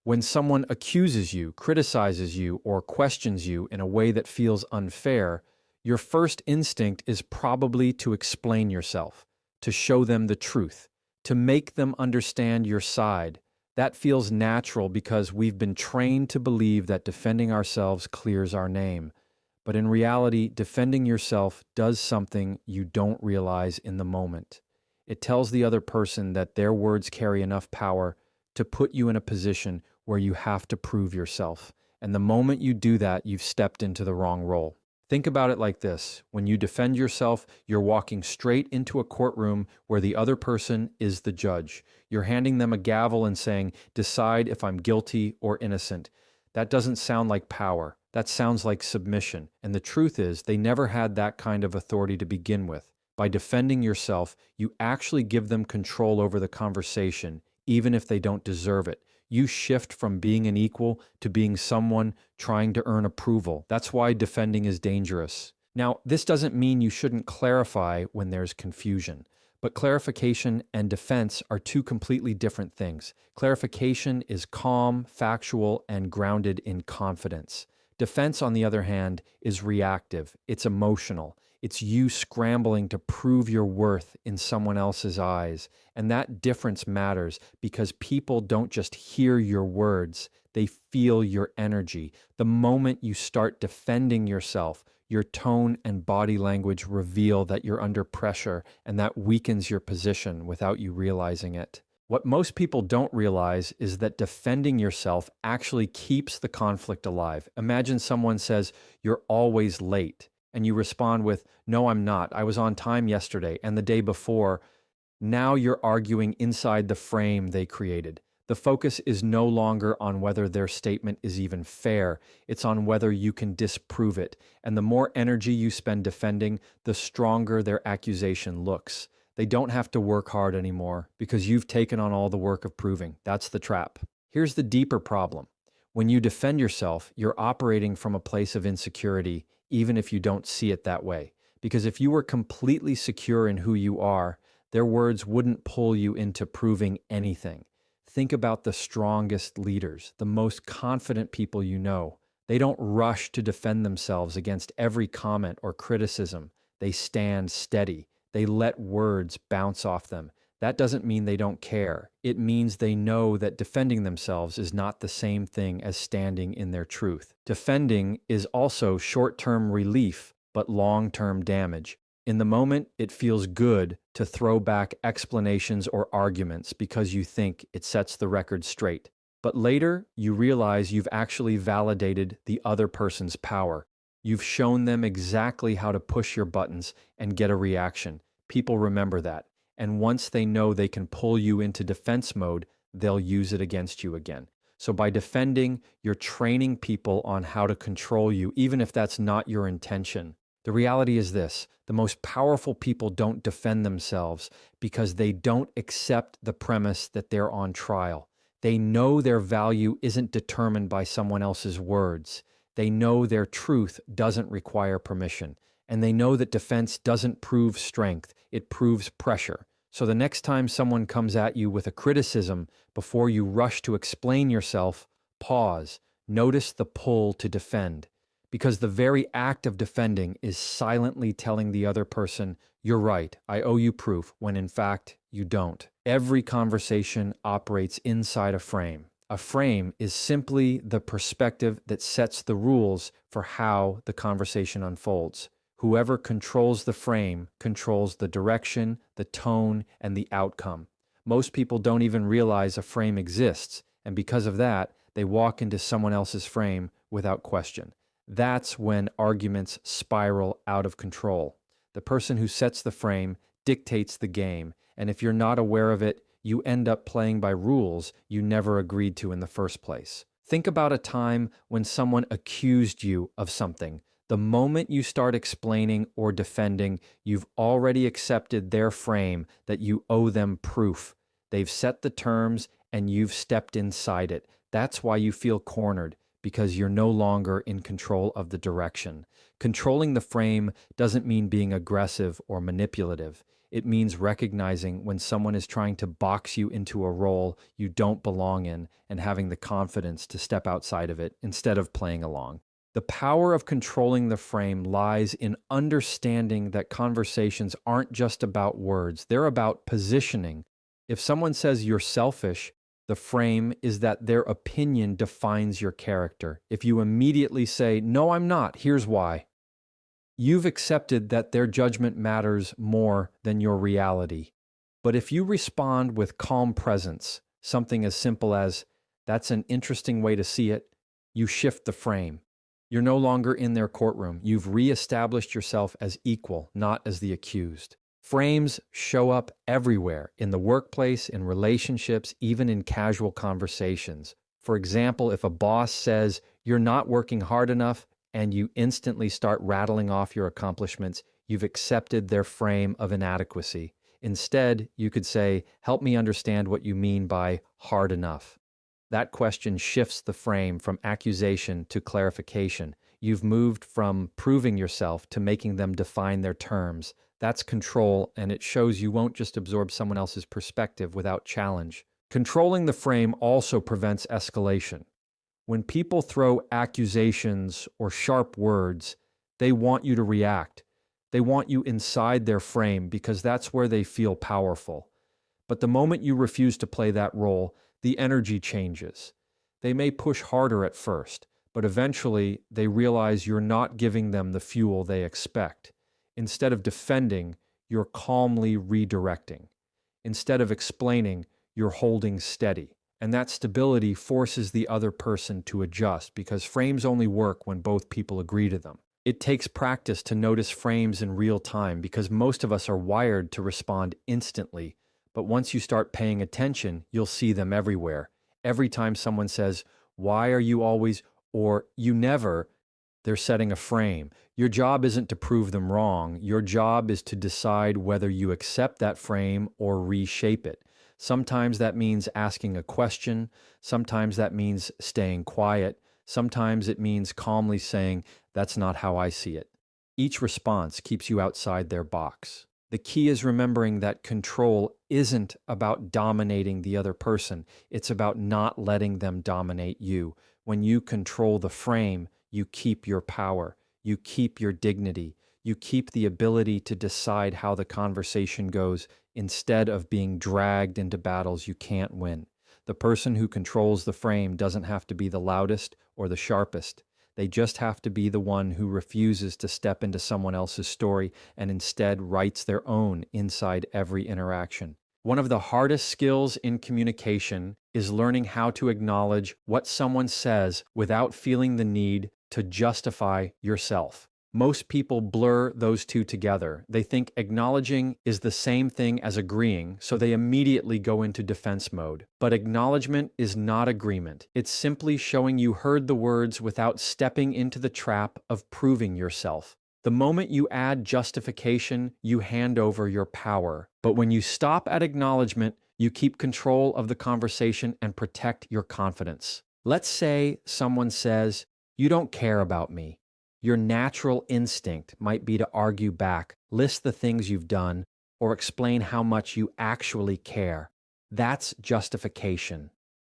When someone accuses you, criticizes you, or questions you in a way that feels unfair, your first instinct is probably to explain yourself, to show them the truth, to make them understand your side. That feels natural because we've been trained to believe that defending ourselves clears our name. But in reality, defending yourself does something you don't realize in the moment. It tells the other person that their words carry enough power to put you in a position where you have to prove yourself. And the moment you do that, you've stepped into the wrong role. Think about it like this. When you defend yourself, you're walking straight into a courtroom where the other person is the judge. You're handing them a gavel and saying, "Decide if I'm guilty or innocent." That doesn't sound like power. That sounds like submission. And the truth is, they never had that kind of authority to begin with. By defending yourself, you actually give them control over the conversation, even if they don't deserve it. You shift from being an equal to being someone trying to earn approval. That's why defending is dangerous. Now, this doesn't mean you shouldn't clarify when there's confusion, but clarification and defense are two completely different things. Clarification is calm, factual, and grounded in confidence. Defense, on the other hand, is reactive. It's emotional. It's you scrambling to prove your worth in someone else's eyes. And that difference matters because people don't just hear your words, they feel your energy. The moment you start defending yourself, your tone and body language reveal that you're under pressure, and that weakens your position without you realizing it. What most people don't realize is that defending yourself actually keeps the conflict alive. Imagine someone says, "You're always late." And you respond with, "No, I'm not. I was on time yesterday and the day before." Now you're arguing inside the frame they created. The focus is no longer on whether their statement is even fair. It's on whether you can disprove it. And the more energy you spend defending, the stronger their accusation looks. They don't have to work hard anymore because you've taken on all the work of proving. That's the trap. Here's the deeper problem. When you defend yourself, you're operating from a place of insecurity, even if you don't see it that way. Because if you were completely secure in who you are, their words wouldn't pull you into proving anything. Think about the strongest leaders, the most confident people you know. They don't rush to defend themselves against every comment or criticism. They stand steady. They let words bounce off them. That doesn't mean they don't care. It means they know that defending themselves is not the same thing as standing in their truth. Defending is also short-term relief, but long-term damage. In the moment, it feels good to throw back explanations or arguments because you think it sets the record straight. But later, you realize you've actually validated the other person's power. You've shown them exactly how to push your buttons and get a reaction. People remember that. And once they know they can pull you into defense mode, they'll use it against you again. So by defending, you're training people on how to control you, even if that's not your intention. The reality is this: the most powerful people don't defend themselves because they don't accept the premise that they're on trial. They know their value isn't determined by someone else's words. They know their truth doesn't require permission. And they know that defense doesn't prove strength, it proves pressure. So the next time someone comes at you with a criticism, before you rush to explain yourself, pause. Notice the pull to defend. Because the very act of defending is silently telling the other person, "You're right, I owe you proof," when in fact, you don't. Every conversation operates inside a frame. A frame is simply the perspective that sets the rules for how the conversation unfolds. Whoever controls the frame controls the direction, the tone, and the outcome. Most people don't even realize a frame exists, and because of that, they walk into someone else's frame without question. That's when arguments spiral out of control. The person who sets the frame dictates the game, and if you're not aware of it, you end up playing by rules you never agreed to in the first place. Think about a time when someone accused you of something. The moment you start explaining or defending, you've already accepted their frame that you owe them proof. They've set the terms and you've stepped inside it. That's why you feel cornered, because you're no longer in control of the direction. Controlling the frame doesn't mean being aggressive or manipulative. It means recognizing when someone is trying to box you into a role you don't belong in and having the confidence to step outside of it instead of playing along. The power of controlling the frame lies in understanding that conversations aren't just about words, they're about positioning. If someone says you're selfish, the frame is that their opinion defines your character. If you immediately say, "No, I'm not, here's why," you've accepted that their judgment matters more than your reality. But if you respond with calm presence, something as simple as, "That's an interesting way to see it," you shift the frame. You're no longer in their courtroom. You've reestablished yourself as equal, not as the accused. Frames show up everywhere, in the workplace, in relationships, even in casual conversations. For example, if a boss says, "You're not working hard enough," and you instantly start rattling off your accomplishments, you've accepted their frame of inadequacy. Instead, you could say, "Help me understand what you mean by hard enough." That question shifts the frame from accusation to clarification. You've moved from proving yourself to making them define their terms. That's control, and it shows you won't just absorb someone else's perspective without challenge. Controlling the frame also prevents escalation. When people throw accusations or sharp words, they want you to react. They want you inside their frame because that's where they feel powerful. But the moment you refuse to play that role, the energy changes. They may push harder at first, but eventually they realize you're not giving them the fuel they expect. Instead of defending, you're calmly redirecting. Instead of explaining, you're holding steady. And that stability forces the other person to adjust because frames only work when both people agree to them. It takes practice to notice frames in real time because most of us are wired to respond instantly. But once you start paying attention, you'll see them everywhere. Every time someone says, "Why are you always," or "You never," they're setting a frame. Your job isn't to prove them wrong. Your job is to decide whether you accept that frame or reshape it. Sometimes that means asking a question. Sometimes that means staying quiet. Sometimes it means calmly saying, "That's not how I see it." Each response keeps you outside their box. The key is remembering that control isn't about dominating the other person. It's about not letting them dominate you. When you control the frame, you keep your power. You keep your dignity. You keep the ability to decide how the conversation goes instead of being dragged into battles you can't win. The person who controls the frame doesn't have to be the loudest or the sharpest. They just have to be the one who refuses to step into someone else's story and instead writes their own inside every interaction. One of the hardest skills in communication is learning how to acknowledge what someone says without feeling the need to justify yourself. Most people blur those two together. They think acknowledging is the same thing as agreeing, so they immediately go into defense mode. But acknowledgement is not agreement. It's simply showing you heard the words without stepping into the trap of proving yourself. The moment you add justification, you hand over your power. But when you stop at acknowledgement, you keep control of the conversation and protect your confidence. Let's say someone says, "You don't care about me." Your natural instinct might be to argue back, list the things you've done, or explain how much you actually care. That's justification.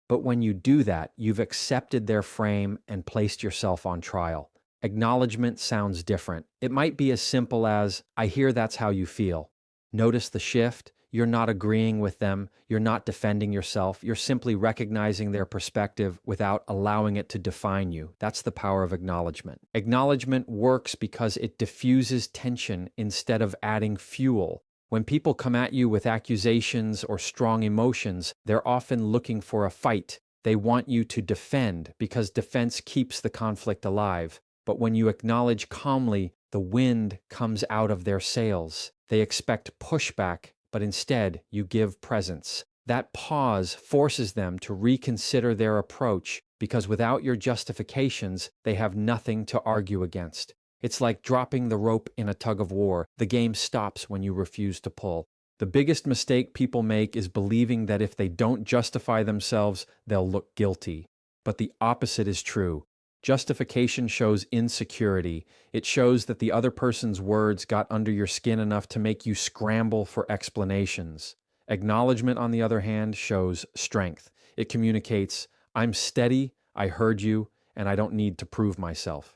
But when you do that, you've accepted their frame and placed yourself on trial. Acknowledgement sounds different. It might be as simple as, "I hear that's how you feel." Notice the shift. You're not agreeing with them. You're not defending yourself. You're simply recognizing their perspective without allowing it to define you. That's the power of acknowledgement. Acknowledgement works because it diffuses tension instead of adding fuel. When people come at you with accusations or strong emotions, they're often looking for a fight. They want you to defend because defense keeps the conflict alive. But when you acknowledge calmly, the wind comes out of their sails. They expect pushback, but instead you give presence. That pause forces them to reconsider their approach because without your justifications, they have nothing to argue against. It's like dropping the rope in a tug of war. The game stops when you refuse to pull. The biggest mistake people make is believing that if they don't justify themselves, they'll look guilty. But the opposite is true. Justification shows insecurity. It shows that the other person's words got under your skin enough to make you scramble for explanations. Acknowledgement, on the other hand, shows strength. It communicates, I'm steady, I heard you, and I don't need to prove myself.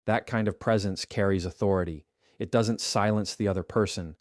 That kind of presence carries authority. It doesn't silence the other person,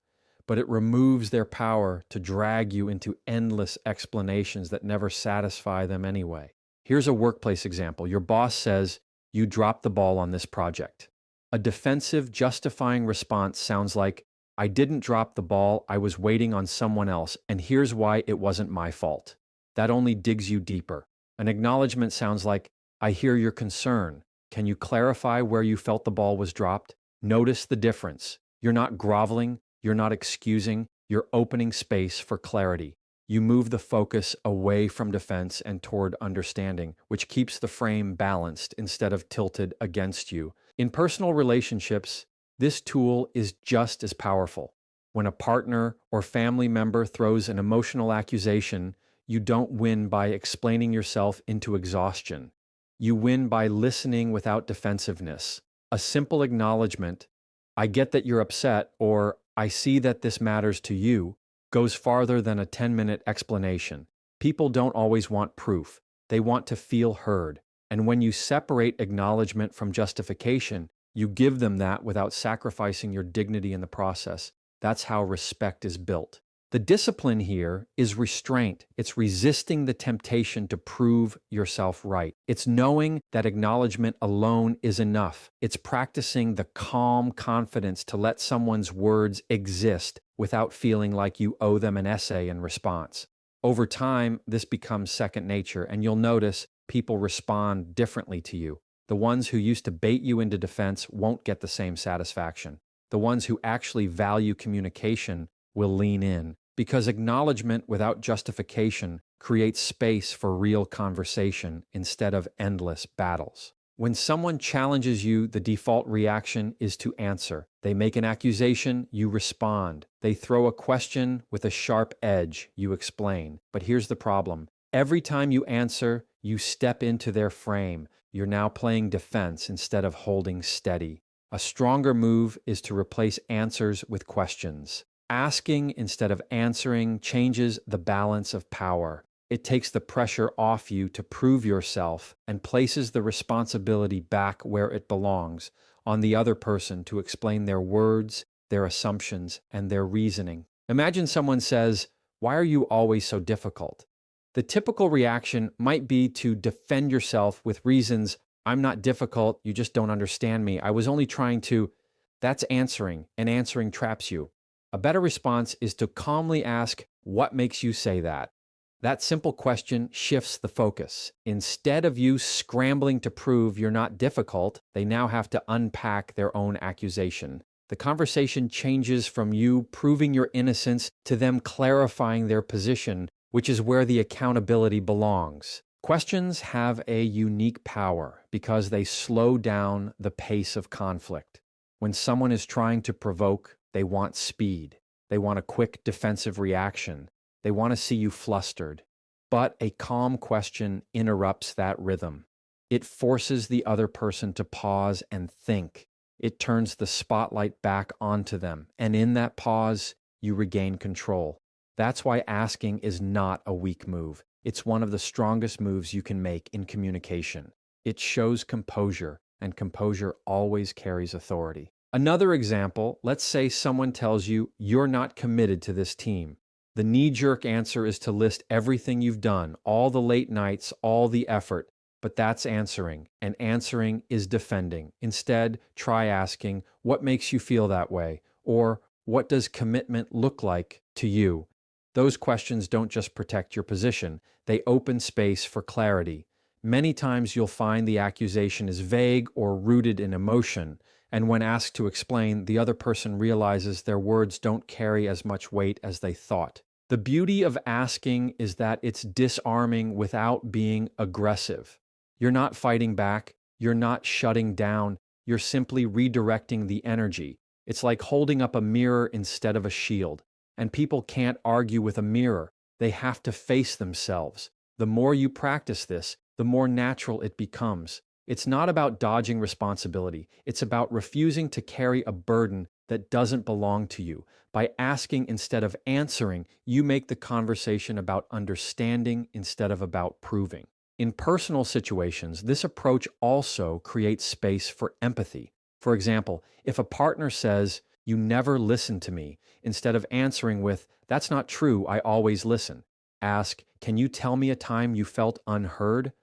but it removes their power to drag you into endless explanations that never satisfy them anyway. Here's a workplace example. Your boss says, you dropped the ball on this project. A defensive, justifying response sounds like, I didn't drop the ball, I was waiting on someone else, and here's why it wasn't my fault. That only digs you deeper. An acknowledgement sounds like, I hear your concern. Can you clarify where you felt the ball was dropped? Notice the difference. You're not groveling, you're not excusing, you're opening space for clarity. You move the focus away from defense and toward understanding, which keeps the frame balanced instead of tilted against you. In personal relationships, this tool is just as powerful. When a partner or family member throws an emotional accusation, you don't win by explaining yourself into exhaustion. You win by listening without defensiveness. A simple acknowledgement, I get that you're upset, or I see that this matters to you, goes farther than a 10-minute explanation. People don't always want proof. They want to feel heard. And when you separate acknowledgement from justification, you give them that without sacrificing your dignity in the process. That's how respect is built. The discipline here is restraint. It's resisting the temptation to prove yourself right. It's knowing that acknowledgement alone is enough. It's practicing the calm confidence to let someone's words exist without feeling like you owe them an essay in response. Over time, this becomes second nature, and you'll notice people respond differently to you. The ones who used to bait you into defense won't get the same satisfaction. The ones who actually value communication will lean in, because acknowledgement without justification creates space for real conversation instead of endless battles. When someone challenges you, the default reaction is to answer. They make an accusation, you respond. They throw a question with a sharp edge, you explain. But here's the problem. Every time you answer, you step into their frame. You're now playing defense instead of holding steady. A stronger move is to replace answers with questions. Asking instead of answering changes the balance of power. It takes the pressure off you to prove yourself and places the responsibility back where it belongs, on the other person to explain their words, their assumptions, and their reasoning. Imagine someone says, "Why are you always so difficult?" The typical reaction might be to defend yourself with reasons, "I'm not difficult, you just don't understand me. I was only trying to..." That's answering, and answering traps you. A better response is to calmly ask, "What makes you say that?" That simple question shifts the focus. Instead of you scrambling to prove you're not difficult, they now have to unpack their own accusation. The conversation changes from you proving your innocence to them clarifying their position, which is where the accountability belongs. Questions have a unique power because they slow down the pace of conflict. When someone is trying to provoke, they want speed. They want a quick defensive reaction. They want to see you flustered. But a calm question interrupts that rhythm. It forces the other person to pause and think. It turns the spotlight back onto them. And in that pause, you regain control. That's why asking is not a weak move. It's one of the strongest moves you can make in communication. It shows composure, and composure always carries authority. Another example, let's say someone tells you you're not committed to this team. The knee-jerk answer is to list everything you've done, all the late nights, all the effort, but that's answering, and answering is defending. Instead, try asking, what makes you feel that way? Or what does commitment look like to you? Those questions don't just protect your position, they open space for clarity. Many times you'll find the accusation is vague or rooted in emotion, and when asked to explain, the other person realizes their words don't carry as much weight as they thought. The beauty of asking is that it's disarming without being aggressive. You're not fighting back, you're not shutting down, you're simply redirecting the energy. It's like holding up a mirror instead of a shield. And people can't argue with a mirror, they have to face themselves. The more you practice this, the more natural it becomes. It's not about dodging responsibility. It's about refusing to carry a burden that doesn't belong to you. By asking instead of answering, you make the conversation about understanding instead of about proving. In personal situations, this approach also creates space for empathy. For example, if a partner says, "You never listen to me," instead of answering with, "That's not true, I always listen," ask, "Can you tell me a time you felt unheard?"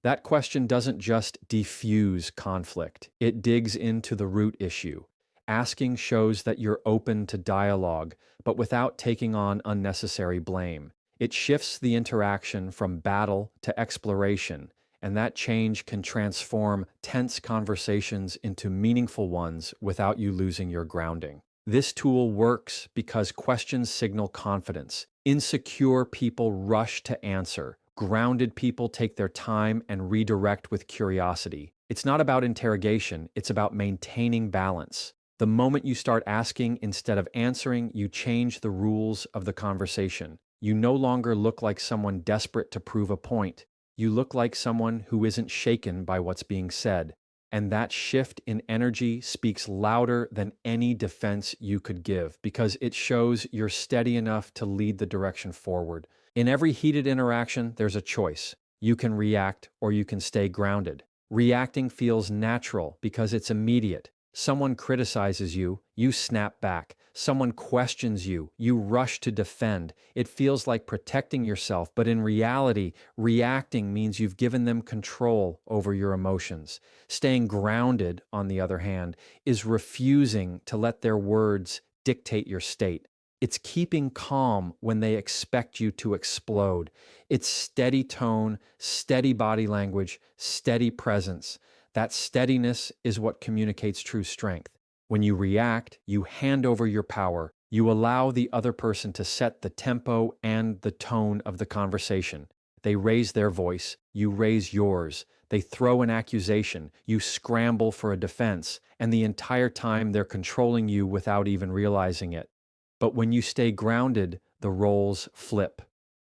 That question doesn't just diffuse conflict, it digs into the root issue. Asking shows that you're open to dialogue, but without taking on unnecessary blame. It shifts the interaction from battle to exploration, and that change can transform tense conversations into meaningful ones without you losing your grounding. This tool works because questions signal confidence. Insecure people rush to answer. Grounded people take their time and redirect with curiosity. It's not about interrogation, it's about maintaining balance. The moment you start asking instead of answering, you change the rules of the conversation. You no longer look like someone desperate to prove a point. You look like someone who isn't shaken by what's being said. And that shift in energy speaks louder than any defense you could give because it shows you're steady enough to lead the direction forward. In every heated interaction, there's a choice. You can react or you can stay grounded. Reacting feels natural because it's immediate. Someone criticizes you, you snap back. Someone questions you, you rush to defend. It feels like protecting yourself, but in reality, reacting means you've given them control over your emotions. Staying grounded, on the other hand, is refusing to let their words dictate your state. It's keeping calm when they expect you to explode. It's steady tone, steady body language, steady presence. That steadiness is what communicates true strength. When you react, you hand over your power. You allow the other person to set the tempo and the tone of the conversation. They raise their voice, you raise yours. They throw an accusation, you scramble for a defense, and the entire time they're controlling you without even realizing it. But when you stay grounded, the roles flip.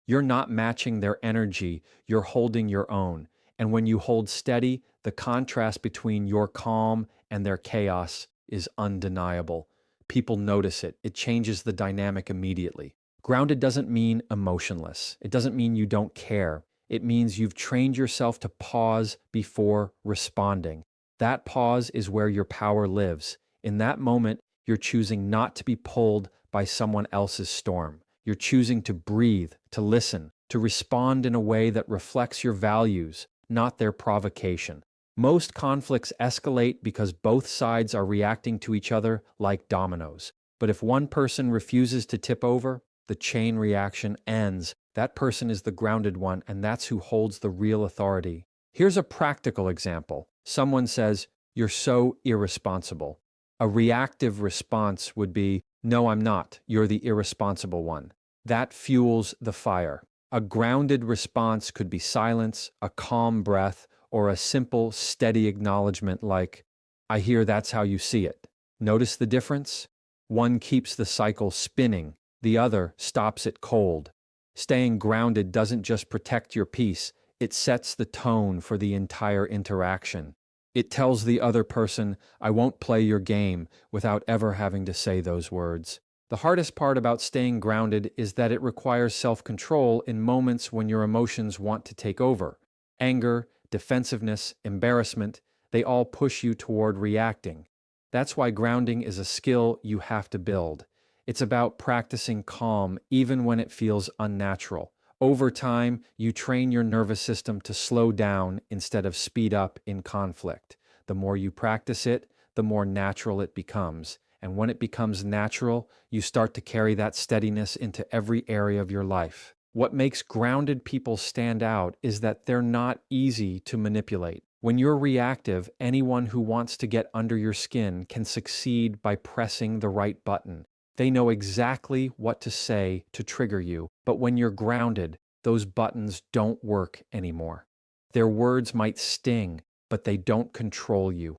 You're not matching their energy, you're holding your own. And when you hold steady, the contrast between your calm and their chaos is undeniable. People notice it. It changes the dynamic immediately. Grounded doesn't mean emotionless. It doesn't mean you don't care. It means you've trained yourself to pause before responding. That pause is where your power lives. In that moment, you're choosing not to be pulled by someone else's storm. You're choosing to breathe, to listen, to respond in a way that reflects your values, not their provocation. Most conflicts escalate because both sides are reacting to each other like dominoes. But if one person refuses to tip over, the chain reaction ends. That person is the grounded one, and that's who holds the real authority. Here's a practical example. Someone says, "You're so irresponsible." A reactive response would be, "No, I'm not. You're the irresponsible one." That fuels the fire. A grounded response could be silence, a calm breath, or a simple, steady acknowledgement like, "I hear that's how you see it." Notice the difference? One keeps the cycle spinning, the other stops it cold. Staying grounded doesn't just protect your peace, it sets the tone for the entire interaction. It tells the other person, "I won't play your game," without ever having to say those words. The hardest part about staying grounded is that it requires self-control in moments when your emotions want to take over. Anger, defensiveness, embarrassment, they all push you toward reacting. That's why grounding is a skill you have to build. It's about practicing calm even when it feels unnatural. Over time, you train your nervous system to slow down instead of speed up in conflict. The more you practice it, the more natural it becomes. And when it becomes natural, you start to carry that steadiness into every area of your life. What makes grounded people stand out is that they're not easy to manipulate. When you're reactive, anyone who wants to get under your skin can succeed by pressing the right button. They know exactly what to say to trigger you, but when you're grounded, those buttons don't work anymore. Their words might sting, but they don't control you.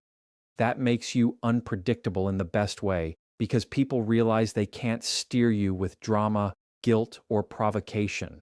That makes you unpredictable in the best way because people realize they can't steer you with drama, guilt, or provocation.